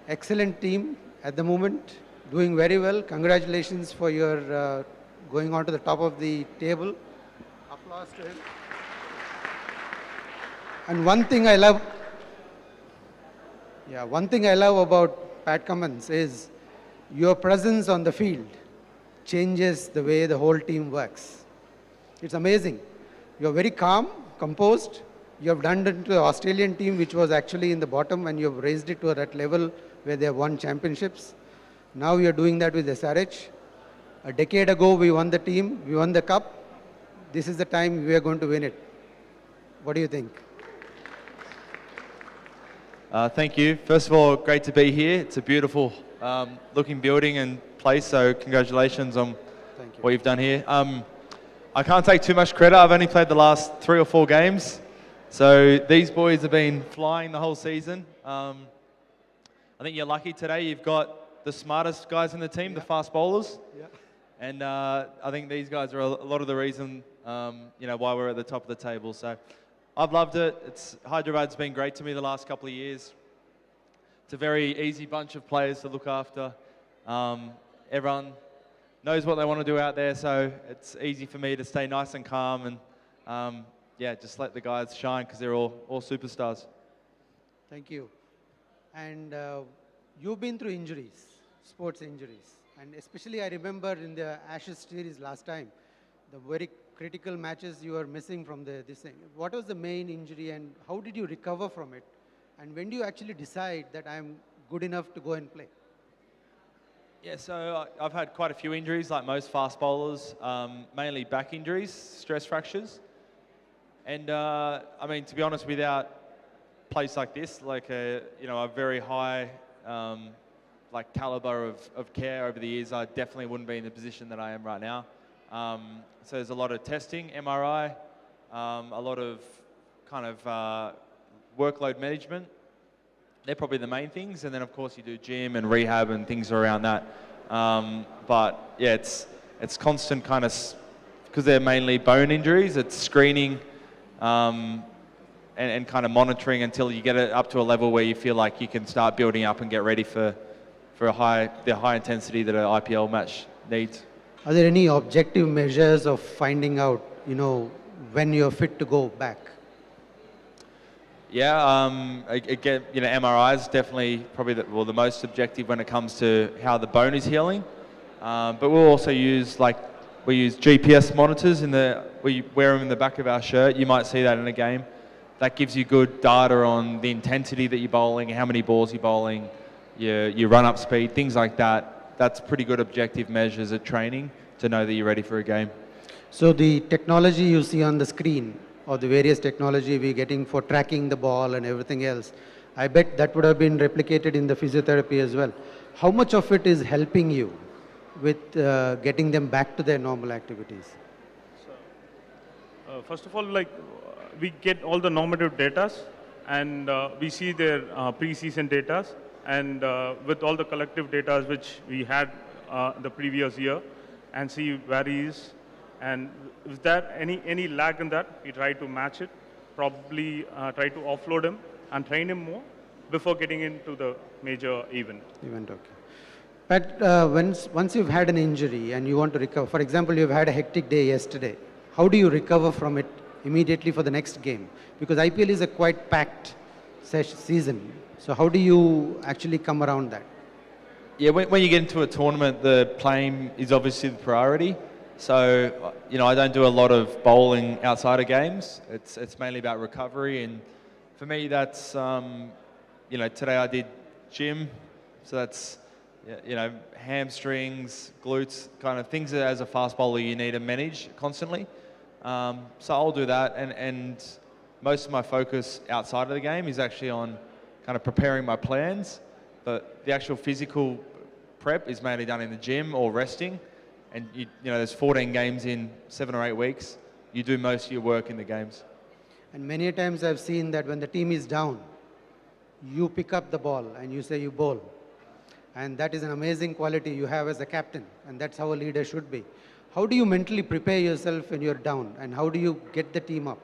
Excellent team at the moment, doing very well. Congratulations for your going on to the top of the table. Applause to him. And one thing I love about Pat Cummins is your presence on the field changes the way the whole team works. It's amazing. You're very calm, composed. You have done it to the Australian team, which was actually in the bottom, and you have raised it to that level where they have won championships. Now you're doing that with SRH. A decade ago, we won the team, we won the cup. This is the time we are going to win it. What do you think? Thank you. First of all, great to be here. It's a beautiful looking building and place, so congratulations on what you've done here. I can't take too much credit. I've only played the last 3 or 4 games. So these boys have been flying the whole season. I think you're lucky today. You've got the smartest guys in the team, the fast bowlers. Yeah. And I think these guys are a lot of the reason why we're at the top of the table. So I've loved it. Hyderabad's been great to me the last couple of years. It's a very easy bunch of players to look after. Everyone knows what they want to do out there, so it's easy for me to stay nice and calm and just let the guys shine because they're all superstars. Thank you. And you've been through injuries, sports injuries. And especially I remember in the Ashes series last time, the very critical matches you were missing from this thing. What was the main injury and how did you recover from it? And when do you actually decide that I'm good enough to go and play? Yeah, so I've had quite a few injuries, like most fast bowlers, mainly back injuries, stress fractures. And I mean, to be honest, without a place like this, like a very high caliber of care over the years, I definitely wouldn't be in the position that I am right now. So there's a lot of testing, MRI, a lot of kind of workload management. They're probably the main things, and then of course you do gym and rehab and things around that. But yeah, it's constant kind of, because they're mainly bone injuries, it's screening and kind of monitoring until you get it up to a level where you feel like you can start building up and get ready for the high intensity that an IPL match needs. Are there any objective measures of finding out, when you're fit to go back? Yeah, again, MRI is definitely probably the most objective when it comes to how the bone is healing. But we'll also use GPS monitors we wear them in the back of our shirt. You might see that in a game. That gives you good data on the intensity that you're bowling, how many balls you're bowling, your run-up speed, things like that. That's pretty good objective measures at training to know that you're ready for a game. So the technology you see on the screen, or the various technology we're getting for tracking the ball and everything else, I bet that would have been replicated in the physiotherapy as well. How much of it is helping you with getting them back to their normal activities? So, first of all, we get all the normative data and we see their pre-season data and with all the collective data which we had the previous year and see where he is. And if there any lag in that, we try to match it, probably try to offload him and train him more before getting into the major event. Okay. But once you've had an injury and you want to recover, for example, you've had a hectic day yesterday, how do you recover from it immediately for the next game? Because IPL is a quite packed season. So how do you actually come around that? Yeah, when you get into a tournament, the playing is obviously the priority. So, I don't do a lot of bowling outside of games. It's mainly about recovery. And for me, that's, today I did gym. So that's, hamstrings, glutes, kind of things that as a fast bowler you need to manage constantly. So I'll do that. And most of my focus outside of the game is actually on kind of preparing my plans. But the actual physical prep is mainly done in the gym or resting. And there's 14 games in 7 or 8 weeks. You do most of your work in the games. And many times I've seen that when the team is down, you pick up the ball and you say you bowl. And that is an amazing quality you have as a captain. And that's how a leader should be. How do you mentally prepare yourself when you're down? And how do you get the team up?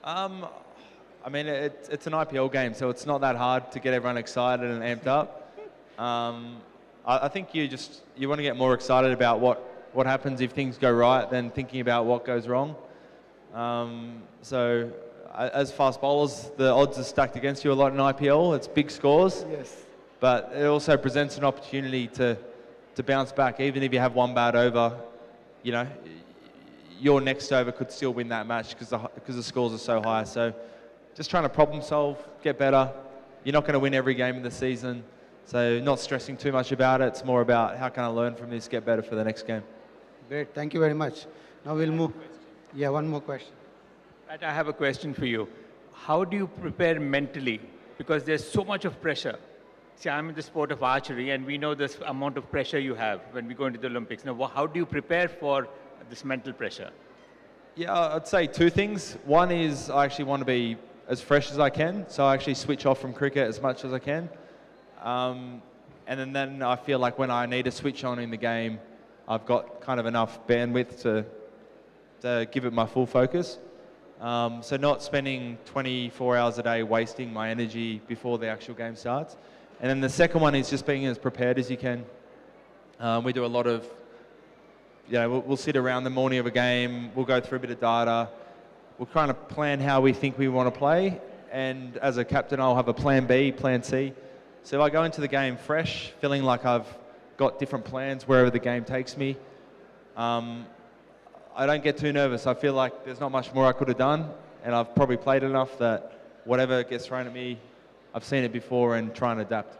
I I mean, it's an IPL game, so it's not that hard to get everyone excited and amped up. I think you want to get more excited about what happens if things go right than thinking about what goes wrong. So as fast bowlers, the odds are stacked against you a lot in IPL. It's big scores. Yes. But it also presents an opportunity to bounce back. Even if you have one bad over, you know, your next over could still win that match because the scores are so high. So just trying to problem solve, get better. You're not going to win every game in the season. So not stressing too much about it. It's more about how can I learn from this, get better for the next game. Great. Thank you very much. Now we'll move. Yeah, one more question. Pat, I have a question for you. How do you prepare mentally? Because there's so much of pressure. See, I'm in the sport of archery, and we know this amount of pressure you have when we go into the Olympics. Now, how do you prepare for this mental pressure? Yeah, I'd say two things. One is I actually want to be as fresh as I can, so I actually switch off from cricket as much as I can. And then I feel like when I need to switch on in the game, I've got kind of enough bandwidth to give it my full focus. So not spending 24 hours a day wasting my energy before the actual game starts. And then the second one is just being as prepared as you can. We do a lot of, we'll sit around the morning of a game, we'll go through a bit of data, we'll kind of plan how we think we want to play, and as a captain I'll have a plan B, plan C. So I go into the game fresh, feeling like I've got different plans wherever the game takes me. I don't get too nervous. I feel like there's not much more I could have done, and I've probably played enough that whatever gets thrown at me, I've seen it before and try and adapt.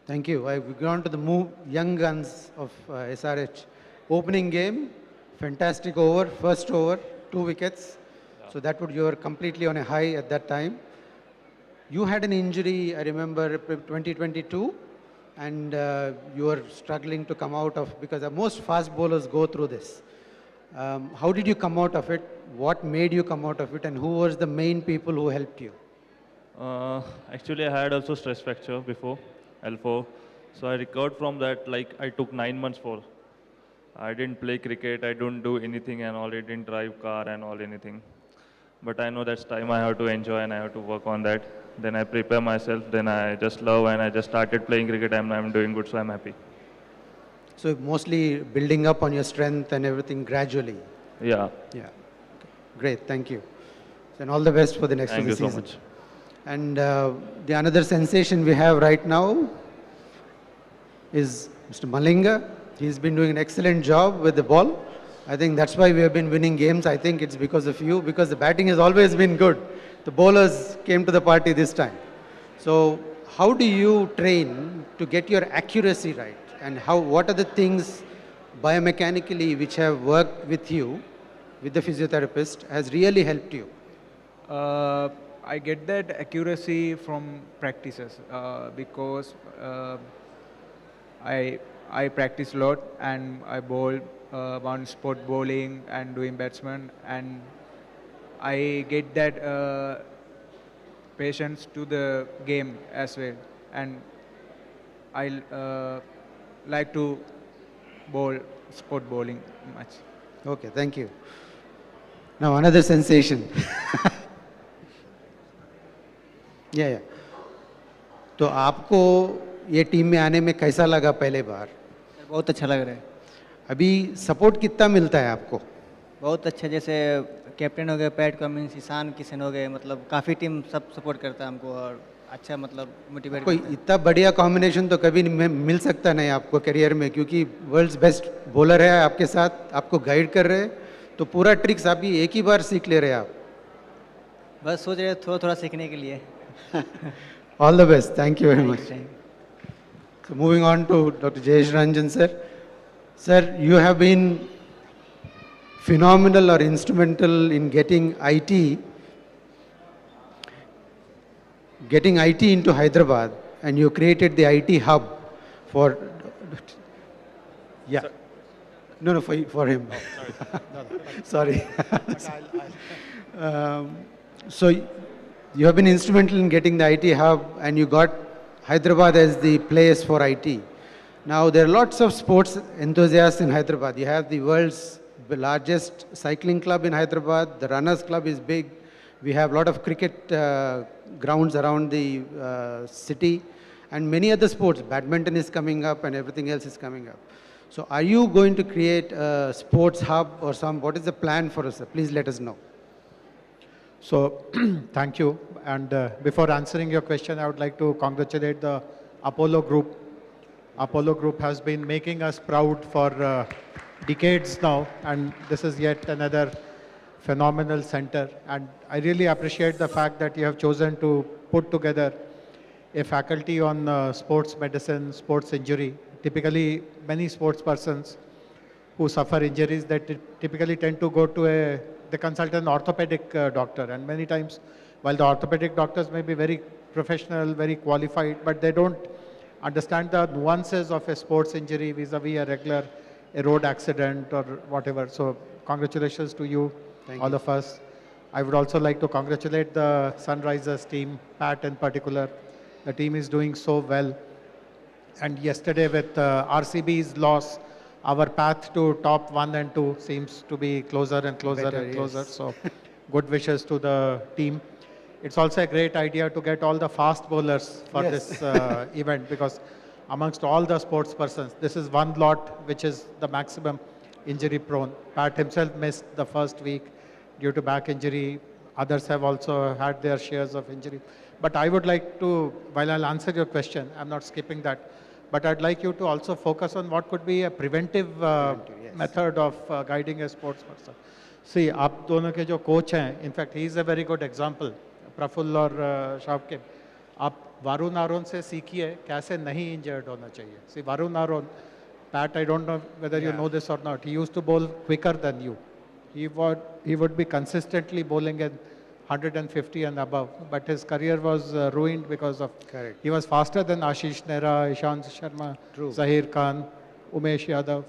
Thank you. We've gone to the young guns of SRH. Opening game, fantastic over, first over, 2 wickets. Yeah. So you were completely on a high at that time. You had an injury, I remember, 2022, and you were struggling to come out of, because most fast bowlers go through this. How did you come out of it? What made you come out of it, and who was the main people who helped you? Actually, I had also stress fracture before, L4. So I recovered from that, like I took 9 months for. I didn't play cricket, I don't do anything and all, I didn't drive car and all anything. But I know that's time I have to enjoy and I have to work on that. Then I prepare myself, then I just love and I just started playing cricket and I'm doing good, so I'm happy. So mostly building up on your strength and everything gradually. Yeah. Yeah. Okay. Great, thank you. And all the best for the next Thank of the you season. so much. And the another sensation we have right now is Mr. Malinga. He's been doing an excellent job with the ball. I think that's why we have been winning games. I think it's because of you, because the batting has always been good. The bowlers came to the party this time. So how do you train to get your accuracy right? And what are the things biomechanically which have worked with you, with the physiotherapist, has really helped you? I get that accuracy from practices because I practice a lot and I bowl on spot bowling and doing batsman, and I get that patience to the game as well, and I like to bowl spot bowling much. Okay, thank you. Now another sensation. Yeah. तो आपको ये team में आने में कैसा लगा पहले बार? बहुत अच्छा लग रहा है। अभी सपोर्ट कितना मिलता है आपको? बहुत अच्छा, जैसे कैप्टन हो गए पैट कमिंस, ईशान किशन हो गए, मतलब काफ़ी टीम सब सपोर्ट करता है हमको और अच्छा मतलब मोटिवेट कोई इतना बढ़िया कॉम्बिनेशन तो कभी मिल सकता नहीं आपको करियर में, क्योंकि वर्ल्ड्स बेस्ट बॉलर है आपके साथ, आपको गाइड कर रहे हैं, तो पूरा ट्रिक्स आप एक ही बार सीख ले रहे हैं आप। बस सोच रहे थोड़ा थोड़ा सीखने के लिए। All the best. Thank you very much. So moving on to Dr. Jayesh Ranjan sir. Sir, you have been phenomenal or instrumental in getting IT into Hyderabad, and you created the IT hub for, yeah. No, for him. Oh, sorry. Sorry. So you have been instrumental in getting the IT hub, and you got Hyderabad as the place for IT. Now there are lots of sports enthusiasts in Hyderabad. You have the world's largest cycling club in Hyderabad. The runners club is big. We have a lot of cricket grounds around the city, and many other sports. Badminton is coming up, and everything else is coming up. So are you going to create a sports hub or what is the plan for us, sir? Please let us know. So, thank you. And before answering your question, I would like to congratulate the Apollo Group. Apollo Group has been making us proud for decades now, and this is yet another phenomenal center. And I really appreciate the fact that you have chosen to put together a faculty on sports medicine, sports injury. Typically, many sports persons who suffer injuries, they typically tend to go to they consult an orthopedic doctor. And many times, while the orthopedic doctors may be very professional, very qualified, but they don't understand the nuances of a sports injury vis-a-vis a road accident or whatever. So congratulations to you, all of us. I would also like to congratulate the Sunrisers team, Pat in particular. The team is doing so well. And yesterday with RCB's loss, our path to top 1 and 2 seems to be closer and closer and closer. Yes. So good wishes to the team. It's also a great idea to get all the fast bowlers for this event, because amongst all the sports persons, this is one lot which is the maximum injury prone. Pat himself missed the first week due to back injury. Others have also had their shares of injury. But I would like to, while I'll answer your question, I'm not skipping that, but I'd like you to also focus on what could be a preventive method of guiding a sports person. See, आप दोनों के जो coach हैं, in fact, he is a very good example, Praful और शाकिब. आप वरुण आरोन से सीखिए कैसे नहीं injured होना चाहिए. See, Varun Aron, Pat, I don't know whether you know this or not, he used to bowl quicker than you. He would be consistently bowling at 150 and above, but his career was ruined because of, he was faster than Ashish Nehra, Ishan Sharma, Zahir Khan, Umesh Yadav,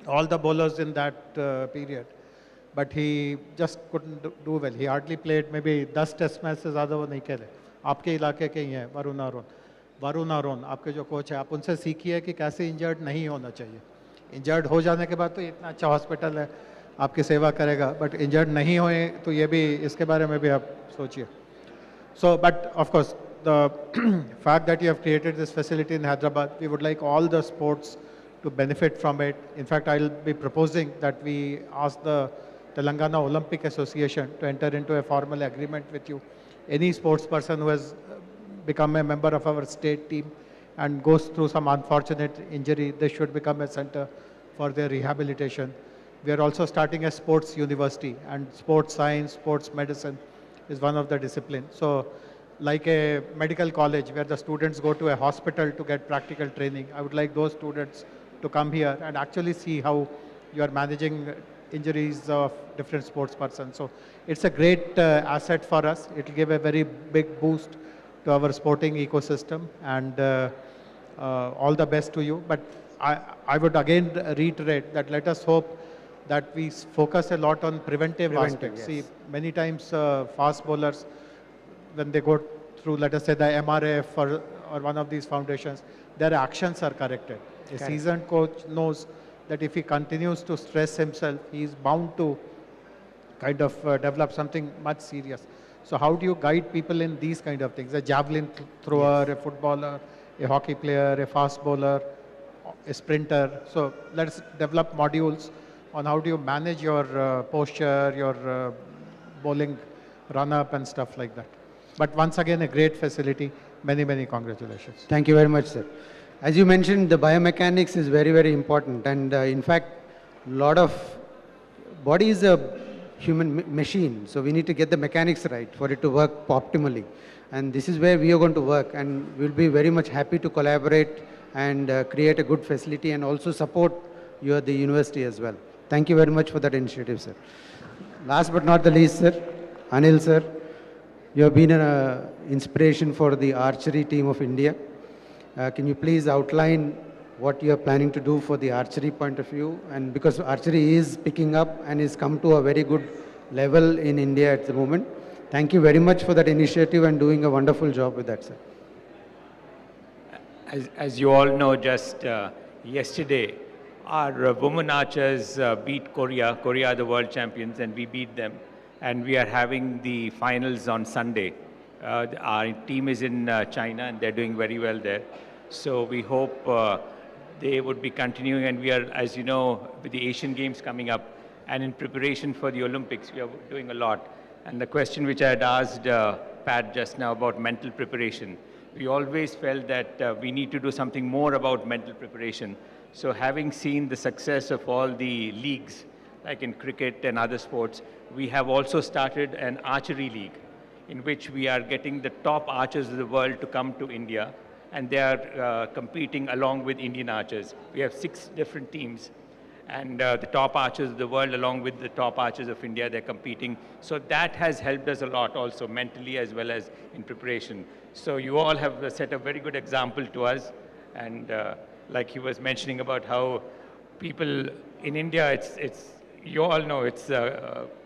all the bowlers in that period. But he just couldn't do well. He hardly played, maybe 10 test matches से ज़्यादा वो नहीं खेले. आपके इलाके के ही हैं, वरुण आरोन, आपके जो कोच है, आप उनसे सीखिए कि कैसे इंजर्ड नहीं होना चाहिए. इंजर्ड हो जाने के बाद तो इतना अच्छा हॉस्पिटल है, आपकी सेवा करेगा, बट इंजर्ड नहीं होए तो ये भी, इसके बारे में भी आप सोचिए. So, but of course, the fact that you have created this facility in Hyderabad, we would like all the sports to benefit from it. In fact, I'll be proposing that we ask the Telangana Olympic Association to enter into a formal agreement with you. Any sports person who has become a member of our state team and goes through some unfortunate injury, they should become a center for their rehabilitation. We are also starting a sports university, and sports science, sports medicine is one of the disciplines. So like a medical college where the students go to a hospital to get practical training, I would like those students to come here and actually see how you are managing injuries of different sports persons. So it's a great asset for us. It will give a very big boost to our sporting ecosystem, and all the best to you. But I would again reiterate that let us hope that we focus a lot on preventive aspects. Yes. See, many times fast bowlers, when they go through, let us say, the MRF or one of these foundations, their actions are corrected. A seasoned coach knows that if he continues to stress himself, he is bound to kind of develop something much serious. So how do you guide people in these kind of things? A javelin thrower, a footballer, a hockey player, a fast bowler, a sprinter. So let's develop modules on how do you manage your posture, your bowling run-up and stuff like that. But once again, a great facility. Many, many congratulations. Thank you very much, sir. As you mentioned, the biomechanics is very, very important. And in fact, body is a human machine. So we need to get the mechanics right for it to work optimally. And this is where we are going to work. And we'll be very much happy to collaborate and create a good facility and also support the university as well. Thank you very much for that initiative, sir. Last but not the least, sir, Anil, sir, you have been an inspiration for the archery team of India. Can you please outline what you are planning to do for the archery point of view? And because archery is picking up and is come to a very good level in India at the moment. Thank you very much for that initiative and doing a wonderful job with that, sir. As you all know, just yesterday, our women archers beat Korea. Korea are the world champions, and we beat them. and we are having the finals on Sunday. Our team is in China, and they're doing very well there. So we hope they would be continuing, and we are, as you know, with the Asian Games coming up, and in preparation for the Olympics, we are doing a lot. And the question which I had asked Pat just now about mental preparation, we always felt that we need to do something more about mental preparation. So having seen the success of all the leagues, like in cricket and other sports, we have also started an archery league in which we are getting the top archers of the world to come to India, and they are competing along with Indian archers. We have 6 different teams, and the top archers of the world along with the top archers of India, they're competing. So that has helped us a lot also mentally as well as in preparation. So you all have set a very good example to us, and like he was mentioning about how people in India, it's you all know, it's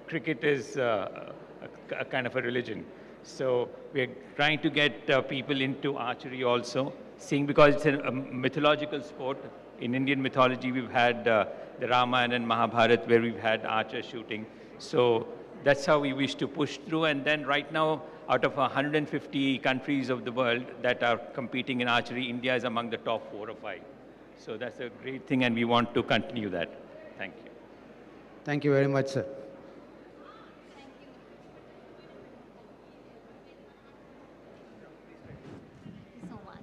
cricket is a kind of a religion. So we're trying to get people into archery also, seeing because it's a mythological sport. In Indian mythology, we've had the Ramayana and Mahabharata where we've had archer shooting. So that's how we wish to push through. And then right now, out of 150 countries of the world that are competing in archery, India is among the top 4 or 5. So that's a great thing, and we want to continue that. Thank you. Thank you very much, sir. So much.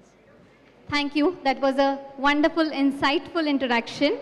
Thank you. That was a wonderful, insightful interaction.